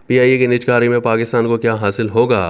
PIA की निजकारी में पाकिस्तान को क्या हासिल होगा?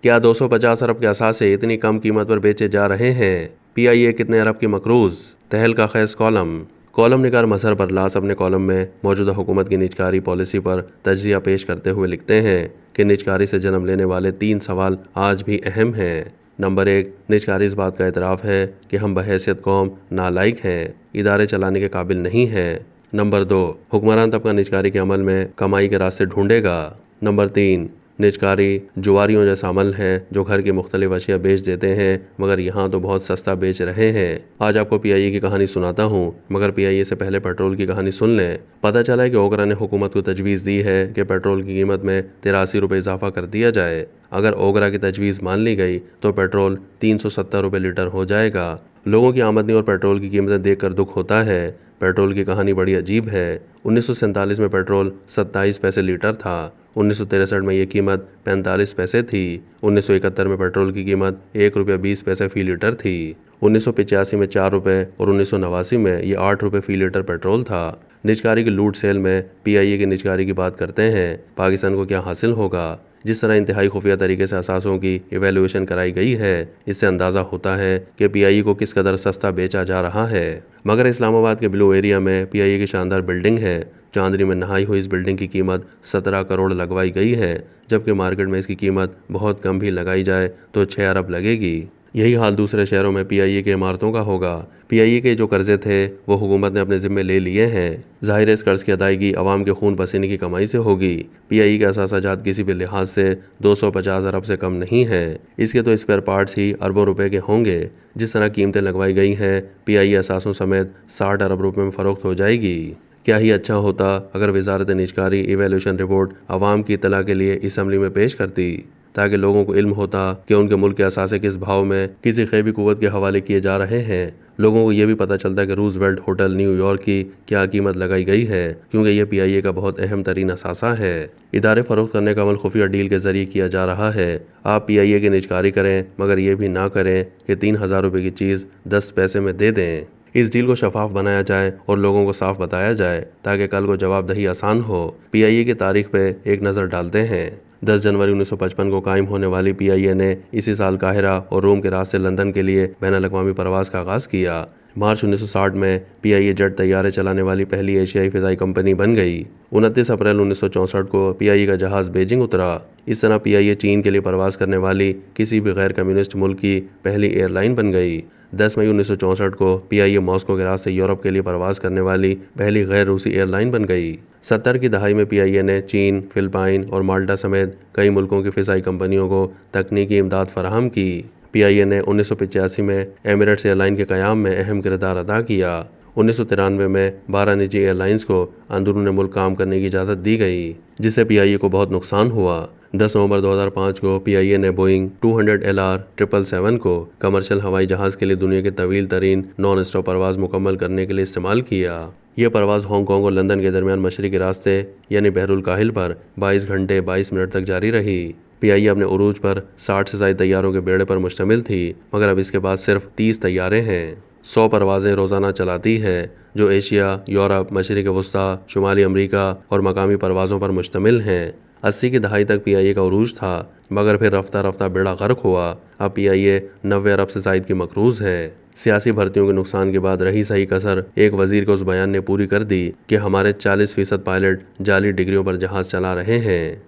क्या 250 अरब के असासे इतनी कम कीमत पर बेचे जा रहे हैं? पीआईए कितने अरब की मकरूज? तहलका खैज कॉलम निगार मजहर बरलास अपने कॉलम में मौजूदा हुकूमत की निजकारी पॉलिसी पर तजिया पेश करते हुए लिखते हैं कि निजकारी से जन्म लेने वाले 3 सवाल आज भी अहम हैं। नंबर 1, निजकारी इस बात का एतराफ़ है कि हम बहैसियत कौम नालायक हैं, इदारे चलाने के काबिल नहीं हैं। नंबर 2, हुक्मरान तबका निजकारी के अमल में कमाई के रास्ते ढूंढेगा। नंबर 3, निजकारी जुआरियों जैसा अमल है जो घर की मुख्तलिफ अशिया बेच देते हैं मगर यहाँ तो बहुत सस्ता बेच रहे हैं। आज आपको पीआईए की कहानी सुनाता हूँ, मगर पीआईए से पहले पेट्रोल की कहानी सुन लें। पता चला है कि ओगरा ने हुकूमत को तजवीज़ दी है कि पेट्रोल की कीमत में 83 रुपये इजाफा कर दिया जाए। अगर ओगरा की तजवीज़ मान ली गई तो पेट्रोल 370 रुपये लीटर हो जाएगा। लोगों की आमदनी और पेट्रोल की कीमतें देखकर दुख होता है। पेट्रोल की कहानी बड़ी अजीब है। 1947 में पेट्रोल 27 पैसे लीटर था। 1963 में ये कीमत 45 पैसे थी। 1971 में पेट्रोल की कीमत 1 रुपया 20 पैसे फी लीटर थी। 1985 में 4 रुपये और 1989 में ये 8 रुपये फी लीटर पेट्रोल था। निजकारी की लूट सेल में पीआईए की निजकारी की बात करते हैं। पाकिस्तान को क्या हासिल होगा? जिस तरह इंतहाई खुफिया तरीके से असासों की इवेल्युएशन कराई गई है, इससे अंदाज़ा होता है कि पीआईए को किस कदर सस्ता बेचा जा रहा है। मगर इस्लामाबाद के ब्लू एरिया में पीआईए की शानदार बिल्डिंग है। चांदनी में नहाई हुई इस बिल्डिंग की कीमत 17 करोड़ लगवाई गई है, जबकि मार्केट में इसकी कीमत बहुत कम भी लगाई जाए तो 6 अरब लगेगी। यही हाल दूसरे शहरों में पीआईए की इमारतों का होगा। पीआईए के जो कर्जे थे वो हुकूमत ने अपने जिम्मे ले लिए हैं। जाहिर है इस कर्ज की अदायगी अवाम के खून पसीने की कमाई से होगी। पीआईए के असासाजात किसी भी लिहाज से 250 अरब से कम नहीं है। इसके तो स्पेयर पार्ट्स ही अरबों रुपए के होंगे। जिस तरह कीमतें लगवाई गई हैं, पीआईए असासों समेत 60 अरब रुपए में फ़रोख्त हो जाएगी। क्या ही अच्छा होता अगर वजारत निजकारी इवेल्यूशन रिपोर्ट अवाम की इतला के लिए असम्बली में पेश करती, ताकि लोगों को इल्म होता कि उनके मुल्क के असासे किस भाव में किसी खैबी कुव्वत के हवाले किए जा रहे हैं। लोगों को यह भी पता चलता कि रूजवेल्ट होटल न्यूयॉर्क की क्या कीमत लगाई गई है, क्योंकि यह पीआईए का बहुत अहम तरीन असासा है। इदारे फरोख्त करने का अमल खुफिया डील के जरिए किया जा रहा है। आप पीआईए की निजकारी करें, मगर यह भी ना करें कि 3000 रुपये की चीज़ 10 पैसे में दे दें। इस डील को शफाफ बनाया जाए और लोगों को साफ बताया जाए ताकि कल को जवाबदही आसान हो। पीआईए की तारीख पे एक नज़र डालते हैं। 10 जनवरी 1955 को कायम होने वाली पीआईए ने इसी साल काहिरा और रोम के रास्ते लंदन के लिए बैनुल-अक़वामी परवाज़ का आगाज़ किया। मार्च 1960 में पीआईए जेट तैयारे चलाने वाली पहली एशियाई फ़िज़ाई कंपनी बन गई। 29 अप्रैल 1964 को पीआईए का जहाज़ बीजिंग उतरा। इस तरह पीआईए चीन के लिए परवाज़ करने वाली किसी भी गैर कम्युनिस्ट मुल्क की पहली एयरलाइन बन गई। 10 मई 1964 को पीआईए मॉस्को के रास्ते यूरोप के लिए परवाज़ करने वाली पहली गैर रूसी एयरलाइन बन गई। 70 की दहाई में पीआईए ने चीन, फिलिपाइन और माल्टा समेत कई मुल्कों की फ़िज़ाई कंपनियों को तकनीकी इमदाद फराहम की। पीआईए ने 1985 में एमिरेट्स एयरलाइन के क़याम में अहम किरदार अदा किया। 1993 में 12 निजी एयरलाइंस को अंदरून मुल्क काम करने की इजाज़त दी गई, जिससे पीआईए को बहुत नुकसान हुआ। 10 नवंबर 2005 को पीआईए ने बोइंग 200 LR 777 को कमर्शियल हवाई जहाज़ के लिए दुनिया के तवील तरीन नॉन स्टॉप परवाज़ मुकम्मल करने के लिए इस्तेमाल किया। यह परवाज़ हांगकांग और लंदन के दरमियान मशरिकी रास्ते यानी बहरुल काहिल पर 22 घंटे 22 मिनट तक जारी रही। पीआईए अपने उरूज पर 60 से ज़ायद तैयारों के बेड़े पर मुश्तमिल थी, मगर अब इसके पास सिर्फ 30 तैयारे हैं। 100 परवाज़ें रोज़ाना चलाती है जो एशिया, यूरोप, मशरिक़ वस्ता, शुमाली अमरीका और मकामी परवाज़ों पर मुश्तमिल हैं। 80 की दहाई तक पीआईए का उरूज था, मगर फिर रफ्ता रफ्ता बेड़ा गर्क हुआ। अब पीआईए 90 अरब से ज़ायद की मकरूज़ है। सियासी भर्तियों के नुकसान के बाद रही सही कसर एक वजीर के उस बयान ने पूरी कर दी कि हमारे 40% पायलट जाली डिग्रियों पर जहाज़ चला रहे हैं।